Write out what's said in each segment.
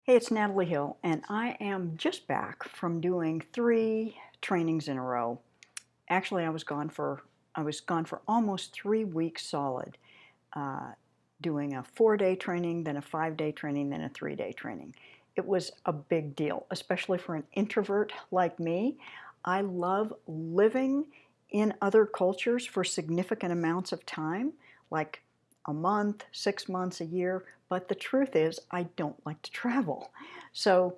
Hey, it's Natalie Hill, and I am just back from doing 3 trainings in a row. Actually, I was gone for almost 3 weeks solid, uh, doing a 4-day training, then a 5-day training, then a 3-day training. It was a big deal, especially for an introvert like me. I love living in other cultures for significant amounts of time, like a month, 6 months, a year. But the truth is, I don't like to travel. So,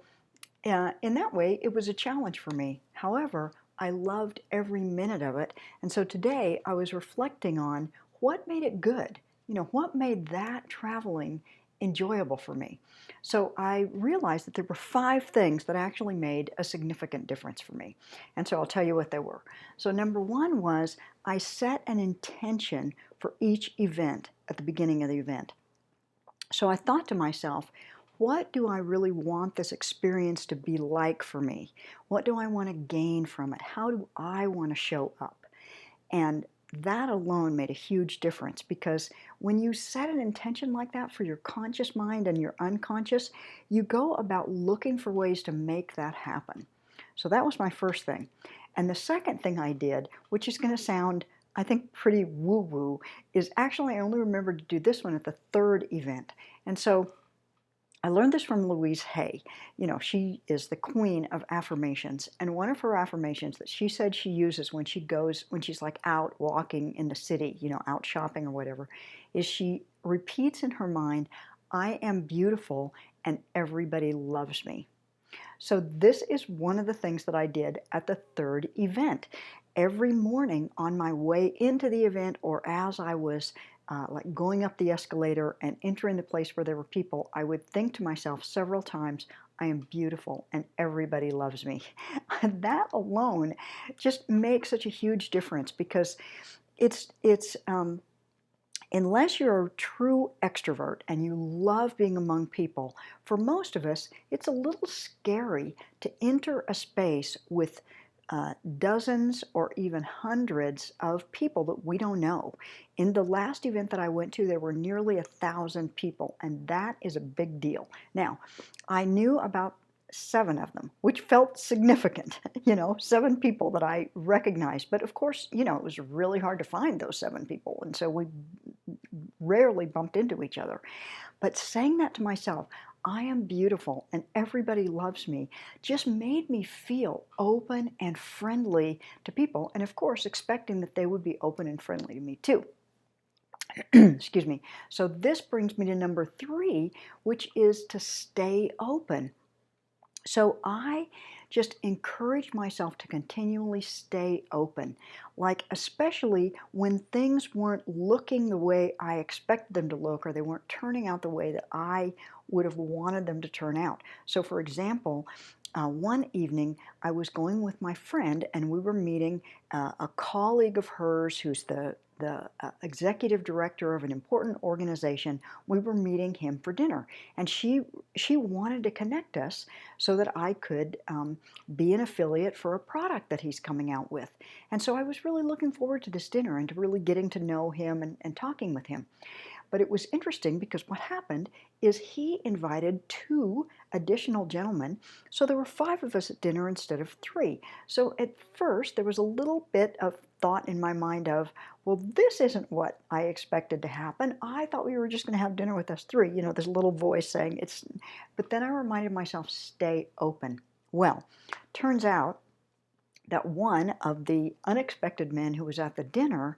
in that way, it was a challenge for me. However, I loved every minute of it. And so today I was reflecting on what made it good. What made that traveling enjoyable for me? So I realized that there were 5 things that actually made a significant difference for me. And so I'll tell you what they were. So number one was I set an intention for each event at the beginning of the event. So I thought to myself, what do I really want this experience to be like for me? What do I want to gain from it? How do I want to show up? And that alone made a huge difference, because when you set an intention like that for your conscious mind and your unconscious, you go about looking for ways to make that happen. So that was my first thing. And the second thing I did, which is going to sound, I think, pretty woo-woo, is actually I only remembered to do this one at the 3rd event. And so I learned this from Louise Hay. She is the queen of affirmations. And one of her affirmations that she said she uses when she's like out walking in the city, out shopping or whatever, is she repeats in her mind, I am beautiful and everybody loves me. So this is one of the things that I did at the 3rd event. Every morning on my way into the event, or as I was like going up the escalator and entering the place where there were people, I would think to myself several times, I am beautiful and everybody loves me. That alone just makes such a huge difference, because it's unless you're a true extrovert and you love being among people, for most of us, it's a little scary to enter a space with dozens or even hundreds of people that we don't know. In the last event that I went to, there were nearly 1,000 people, and that is a big deal. Now, I knew about 7 of them, which felt significant, 7 people that I recognized. But of course, it was really hard to find those 7 people, and so we rarely bumped into each other. But saying that to myself, I am beautiful and everybody loves me, just made me feel open and friendly to people, and of course expecting that they would be open and friendly to me too. Excuse me. So this brings me to number 3, which is to stay open. So I just encourage myself to continually stay open, like especially when things weren't looking the way I expected them to look, or they weren't turning out the way that I would have wanted them to turn out. So for example, one evening I was going with my friend, and we were meeting a colleague of hers who's the executive director of an important organization. We were meeting him for dinner, and she wanted to connect us so that I could be an affiliate for a product that he's coming out with. And so I was really looking forward to this dinner and to really getting to know him and talking with him. But it was interesting, because what happened is he invited 2 additional gentlemen, so there were 5 of us at dinner instead of 3. So at first there was a little bit of thought in my mind of, well, this isn't what I expected to happen. I thought we were just going to have dinner with us 3. This little voice saying it's. But then I reminded myself, stay open. Well, turns out that one of the unexpected men who was at the dinner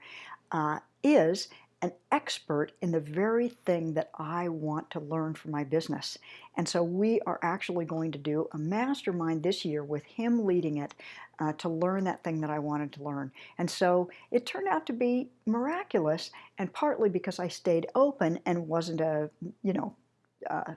is an expert in the very thing that I want to learn for my business. And so we are actually going to do a mastermind this year with him leading it, to learn that thing that I wanted to learn. And so it turned out to be miraculous, and partly because I stayed open and wasn't a, uh,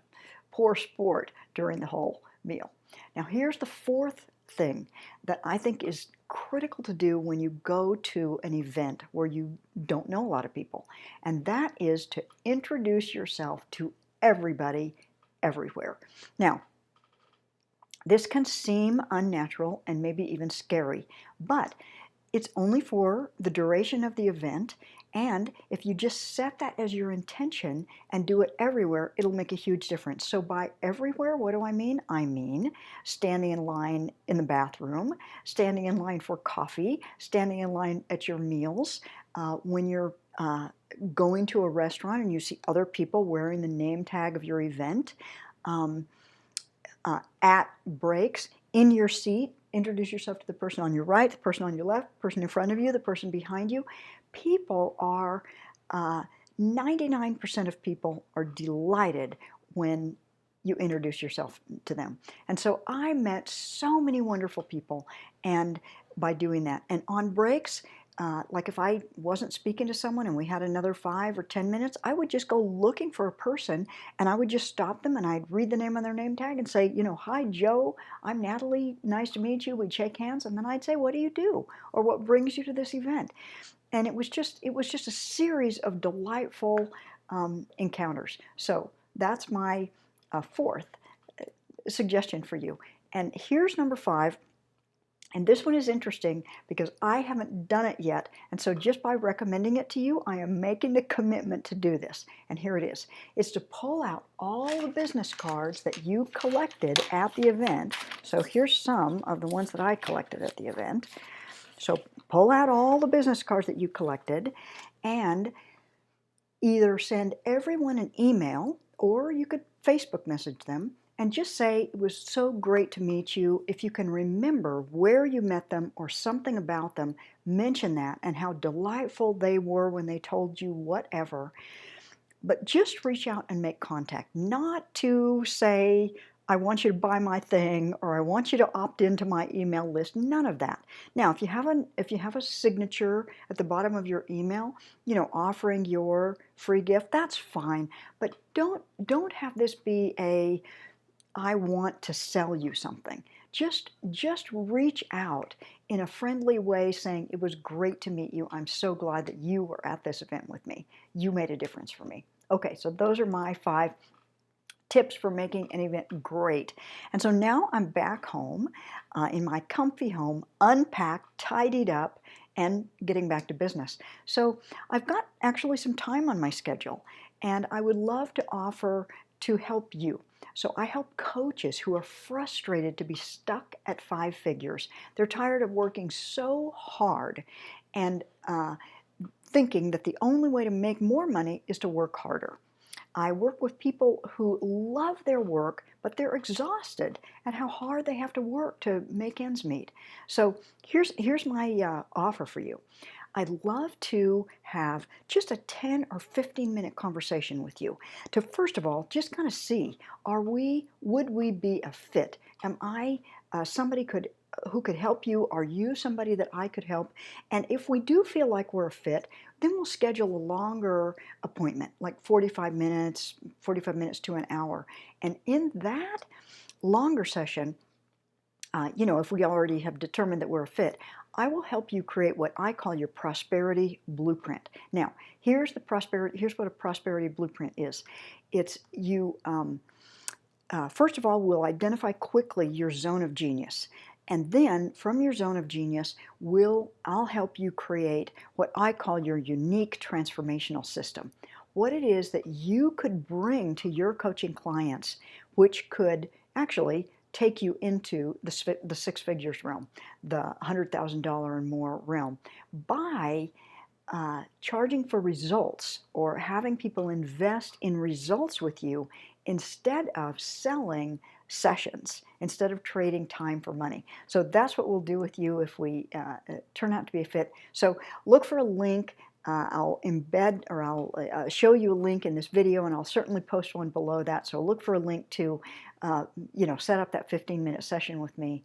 poor sport during the whole meal. Now here's the 4th thing that I think is critical to do when you go to an event where you don't know a lot of people, and that is to introduce yourself to everybody everywhere. Now, this can seem unnatural and maybe even scary, but it's only for the duration of the event, And if you just set that as your intention and do it everywhere, it'll make a huge difference. So by everywhere, what do I mean? I mean standing in line in the bathroom, standing in line for coffee, standing in line at your meals, when you're going to a restaurant and you see other people wearing the name tag of your event, at breaks, in your seat, introduce yourself to the person on your right, the person on your left, the person in front of you, the person behind you. People are, 99% of people are delighted when you introduce yourself to them. And so I met so many wonderful people and by doing that. And on breaks, like if I wasn't speaking to someone and we had another 5 or 10 minutes, I would just go looking for a person and I would just stop them and I'd read the name on their name tag and say, hi, Joe, I'm Natalie, nice to meet you. We'd shake hands and then I'd say, what do you do? Or what brings you to this event? And it was just a series of delightful encounters. So that's my fourth suggestion for you. And here's number 5. And this one is interesting because I haven't done it yet. And so just by recommending it to you, I am making the commitment to do this. And here it is. It's to pull out all the business cards that you collected at the event. So here's some of the ones that I collected at the event. So pull out all the business cards that you collected and either send everyone an email or you could Facebook message them and just say, it was so great to meet you. If you can remember where you met them or something about them, mention that and how delightful they were when they told you whatever. But just reach out and make contact, not to say, I want you to buy my thing or I want you to opt into my email list. None of that. Now, if you have a signature at the bottom of your email, offering your free gift, that's fine. But don't have this be a I want to sell you something. Just reach out in a friendly way saying, it was great to meet you. I'm so glad that you were at this event with me. You made a difference for me. Okay, so those are my 5 tips for making an event great. And so now I'm back home in my comfy home, unpacked, tidied up, and getting back to business. So I've got actually some time on my schedule, and I would love to offer to help you. So I help coaches who are frustrated to be stuck at 5 figures. They're tired of working so hard and thinking that the only way to make more money is to work harder. I work with people who love their work, but they're exhausted at how hard they have to work to make ends meet. So here's my offer for you. I'd love to have just a 10 or 15 minute conversation with you to first of all just kind of see, would we be a fit? Am I somebody who could help you? Are you somebody that I could help? And if we do feel like we're a fit, then we'll schedule a longer appointment, like 45 minutes to an hour. And in that longer session, if we already have determined that we're a fit, I will help you create what I call your prosperity blueprint. Now, here's what a prosperity blueprint is. It's you, first of all, we'll identify quickly your zone of genius. And then from your zone of genius, I'll help you create what I call your unique transformational system. What it is that you could bring to your coaching clients, which could actually take you into the 6 figures realm, the $100,000 and more realm, by charging for results or having people invest in results with you instead of selling sessions, instead of trading time for money. So that's what we'll do with you if we turn out to be a fit. So look for a link. I'll embed or I'll show you a link in this video, and I'll certainly post one below that. So look for a link to set up that 15-minute session with me.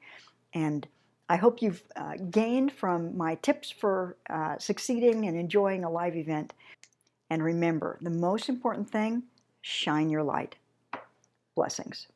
And I hope you've gained from my tips for succeeding and enjoying a live event. And remember, the most important thing, shine your light. Blessings.